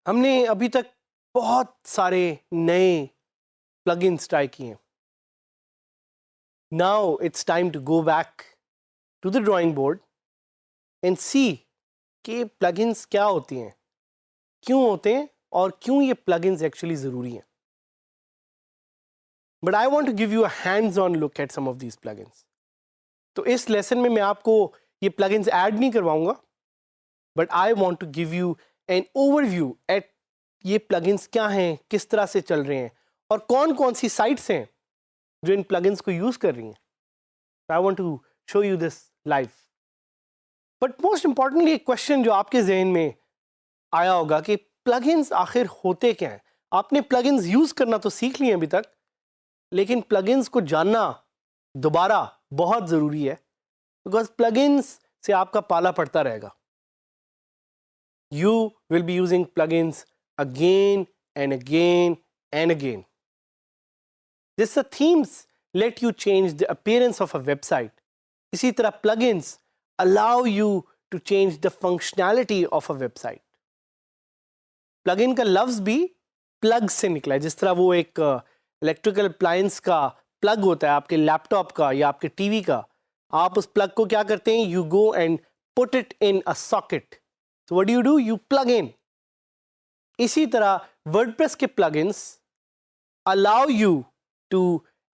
हमने अभी तक बहुत सारे नए प्लगइन्स ट्राई किए हैं. Now it's time to go back to the drawing board and see कि प्लगइन्स क्या होती हैं, क्यों होते हैं और क्यों ये प्लगइन्स एक्चुअली ज़रूरी हैं. But I want to give you a hands on look at some of these plugins. तो इस लेसन में मैं आपको ये प्लगइन्स ऐड नहीं करवाऊंगा, but I want to give you an overview at ये प्लगइन्स क्या हैं, किस तरह से चल रहे हैं और कौन कौन सी साइट्स हैं जो इन प्लगइन्स को यूज़ कर रही हैं. I want to show you this live. But most importantly एक क्वेश्चन जो आपके जहन में आया होगा कि प्लगइन्स आखिर होते क्या हैं. आपने प्लगइन्स यूज़ करना तो सीख लिए अभी तक, लेकिन प्लगइन्स को जानना दोबारा बहुत ज़रूरी है, बिकॉज प्लगइन्स से आपका पाला पड़ता रहेगा. You will be using plugins again and again and again. This the themes let you change the appearance of a website. इसी तरह plugins allow you to change the functionality of a website. Plugin का लफ्ज़ भी plug से निकला है. जिस तरह वो एक इलेक्ट्रिकल अप्लायंस का प्लग होता है, आपके लैपटॉप का या आपके टीवी का, आप उस प्लग को क्या करते हैं, you go and put it in a socket. So what do? You plug in. इसी तरह WordPress के plugins allow you to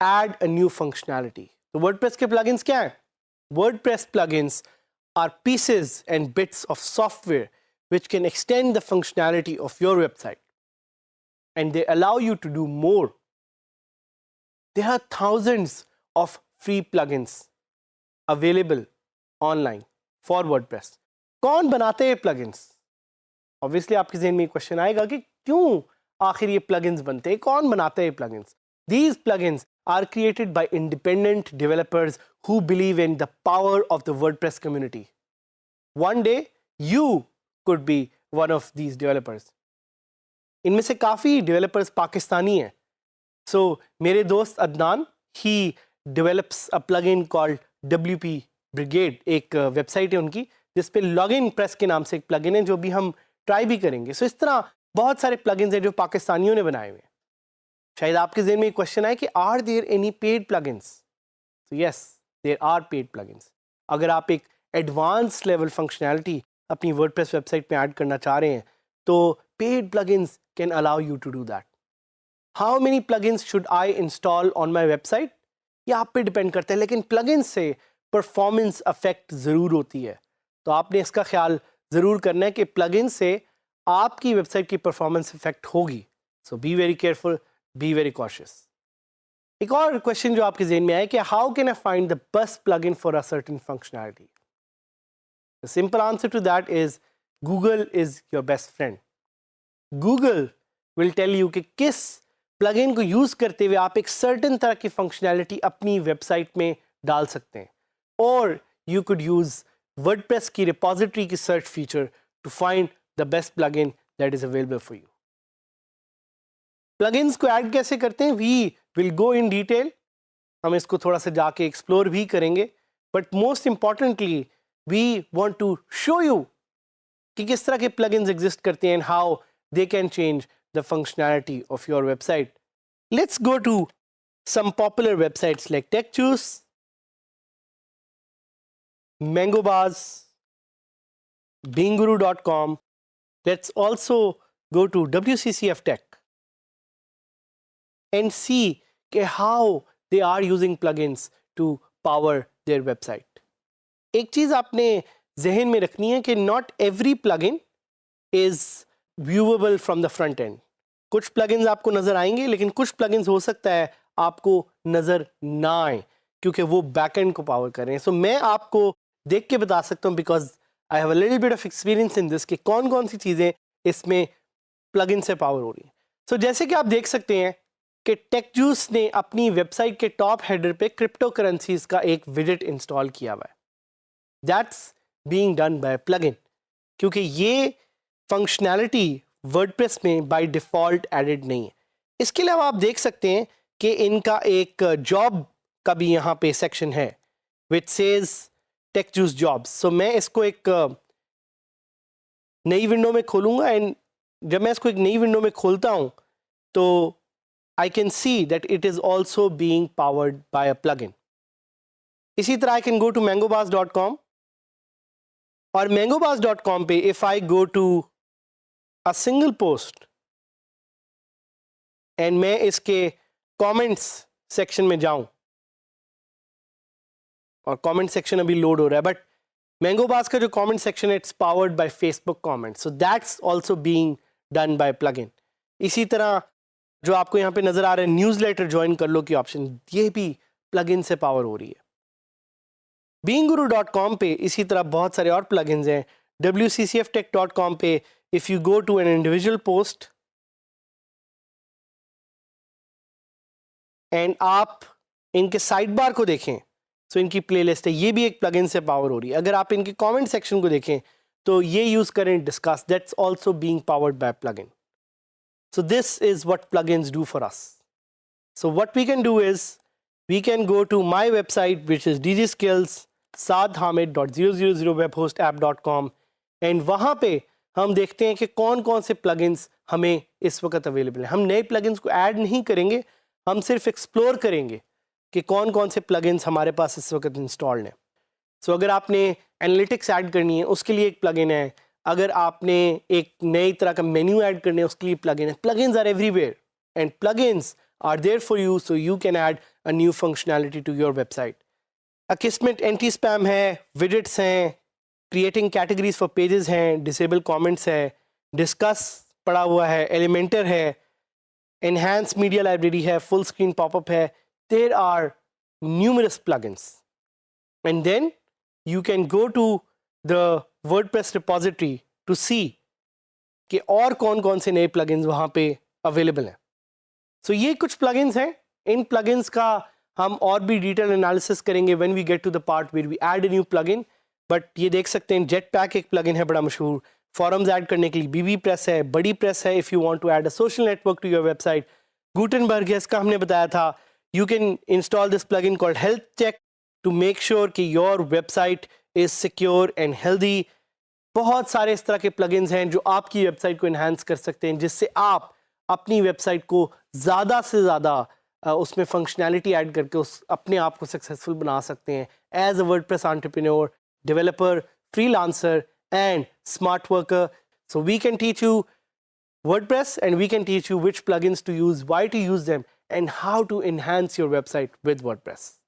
add a new functionality. तो WordPress के plugins क्या हैं? WordPress plugins are pieces and bits of software which can extend the functionality of your website, and they allow you to do more. There are thousands of free plugins available online for WordPress. कौन बनाते हैं plugins? Obviously आपके ज़हन में question आएगा कि क्यों आखिर ये प्लगइन्स बनते हैं, कौन बनाते हैं plugins? These plugins are created by independent developers who believe in the power of the WordPress community. One day you could be one of these developers. इनमें से काफ़ी डेवलपर्स पाकिस्तानी हैं. So मेरे दोस्त Adnan, he develops a plugin called WP Brigade. एक website है उनकी जिस पे लॉगिन प्रेस के नाम से एक प्लगइन है जो भी हम ट्राई भी करेंगे. सो इस तरह बहुत सारे प्लगइन्स हैं जो पाकिस्तानियों ने बनाए हुए हैं. शायद आपके ज़हन में एक क्वेश्चन आए कि are there any paid plugins? तो yes, there are paid plugins. अगर आप एक एडवांस लेवल फंक्शनैलिटी अपनी वर्डप्रेस वेबसाइट पे ऐड करना चाह रहे हैं तो paid plugins can allow you to do that. How many plugins should I install on my website? ये आप पे डिपेंड करता है, लेकिन प्लगइन्स से परफॉर्मेंस अफेक्ट ज़रूर होती है. तो आपने इसका ख्याल ज़रूर करना है कि प्लगइन से आपकी वेबसाइट की परफॉर्मेंस इफेक्ट होगी. So be very careful, be very cautious. एक और क्वेश्चन जो आपके ज़हन में आए कि how can I find the best plugin for a certain functionality? The simple answer to that is Google is your best friend. Google will tell you कि किस प्लगइन को यूज़ करते हुए आप एक सर्टेन तरह की फंक्शनैलिटी अपनी वेबसाइट में डाल सकते हैं. और यू कुड यूज़ WordPress की रिपोजिटरी की search feature to find the best plugin that is available for you. Plugins को ऐड कैसे करते हैं, we will go in detail. हम इसको थोड़ा सा जाके एक्सप्लोर भी करेंगे, but most importantly we want to show you कि किस तरह के प्लगइन्स एग्जिस्ट करते हैं and how they can change the functionality of your website. Let's go to some popular websites like TechJuice, MangoBars, Beinguru.com. Let's also go to WCCF Tech and see how they are using plugins to power their website. एक चीज़ आपने जहन में रखनी है कि not every plugin is viewable from the front end. कुछ plugins आपको नज़र आएंगे, लेकिन कुछ plugins हो सकता है आपको नज़र ना आए क्योंकि वो बैकएंड को पावर कर रहे हैं. सो मैं आपको देख के बता सकता हूँ, because I have a little bit of experience in this, कि कौन कौन सी चीज़ें इसमें प्लगइन से पावर हो रही हैं. सो जैसे कि आप देख सकते हैं कि TechJuice ने अपनी वेबसाइट के टॉप हेडर पे क्रिप्टो करेंसीज का एक विजेट इंस्टॉल किया हुआ है. That's being done by plugin, क्योंकि ये फंक्शनैलिटी वर्डप्रेस में बाय डिफ़ॉल्ट एडेड नहीं है. इसके अलावा आप देख सकते हैं कि इनका एक जॉब का भी यहाँ पे सेक्शन है विच सेज TechJuice जॉब्स. सो मैं इसको एक नई विंडो में खोलूँगा एंड जब मैं इसको एक नई विंडो में खोलता हूँ तो I can see that it is also being powered bye a plugin. इसी तरह I can go to mangobars.com और mangobars.com पे if I go to a single post and मैं इसके कमेंट्स सेक्शन में जाऊं, और कमेंट सेक्शन अभी लोड हो रहा है, बट Mangobars का जो कमेंट सेक्शन है it's powered by Facebook comment, so that's also being done by plugin. इसी तरह जो आपको यहाँ पे नजर आ रहा है न्यूज़लेटर ज्वाइन कर लो की ऑप्शन, ये भी प्लगइन से पावर हो रही है। beinguru.com पे इसी तरह बहुत सारे और प्लगइन्स हैं। wccftech.com पे if you go to an individual post and आप इनके साइड बार को देखें, सो इनकी प्लेलिस्ट है, ये भी एक प्लगइन से पावर हो रही है। अगर आप इनके कमेंट सेक्शन को देखें तो ये यूज करें Disqus, that's also being powered by plugin. So this is what plugins do for us. So what we can do is we can go to my website which is dgskills.saadhamid.000webhostapp.com and वहाँ पे हम देखते हैं कि कौन कौन से plugins हमें इस वक्त अवेलेबल हैं। हम नए प्लगइन्स को ऐड नहीं करेंगे, हम सिर्फ एक्सप्लोर करेंगे कि कौन कौन से प्लगइन्स हमारे पास इस वक्त इंस्टॉल्ड हैं। सो अगर आपने एनालिटिक्स ऐड करनी है उसके लिए एक प्लगइन है, अगर आपने एक नई तरह का मेन्यू ऐड करना है उसके लिए प्लगइन है। Plugins are everywhere and plugins are there for you, so you can add a new functionality to your website. Akismet anti spam है, विजेट्स हैं, क्रिएटिंग कैटेगरीज फॉर पेजेस हैं, डिसेबल कमेंट्स है, Disqus पड़ा हुआ है, Elementor है, enhance media library है, full screen popup है। There are numerous plugins, and then you can go to the WordPress repository to see कि और कौन कौन से नए plugins वहाँ पे available हैं। So ये कुछ plugins हैं, इन plugins का हम और भी डिटेल एनालिसिस करेंगे when we get to the part where we add a new plugin। But ये देख सकते हैं Jetpack एक plugin है बड़ा मशहूर, फॉरम्स ऐड करने के लिए BB Press है, बड़ी प्रेस है if you want to add a social network to your website। Gutenberg है, इसका हमने बताया था। You can install this plugin called Health Check to make sure कि your website is secure and healthy। बहुत सारे इस तरह के plugins हैं जो आपकी वेबसाइट को enhance कर सकते हैं, जिससे आप अपनी वेबसाइट को ज़्यादा से ज़्यादा उसमें फंक्शनैलिटी ऐड करके उस अपने आप को सक्सेसफुल बना सकते हैं as a WordPress entrepreneur, developer, freelancer and smart worker. So we can teach you WordPress and we can teach you which plugins to use, why to use them, and how to enhance your website with WordPress.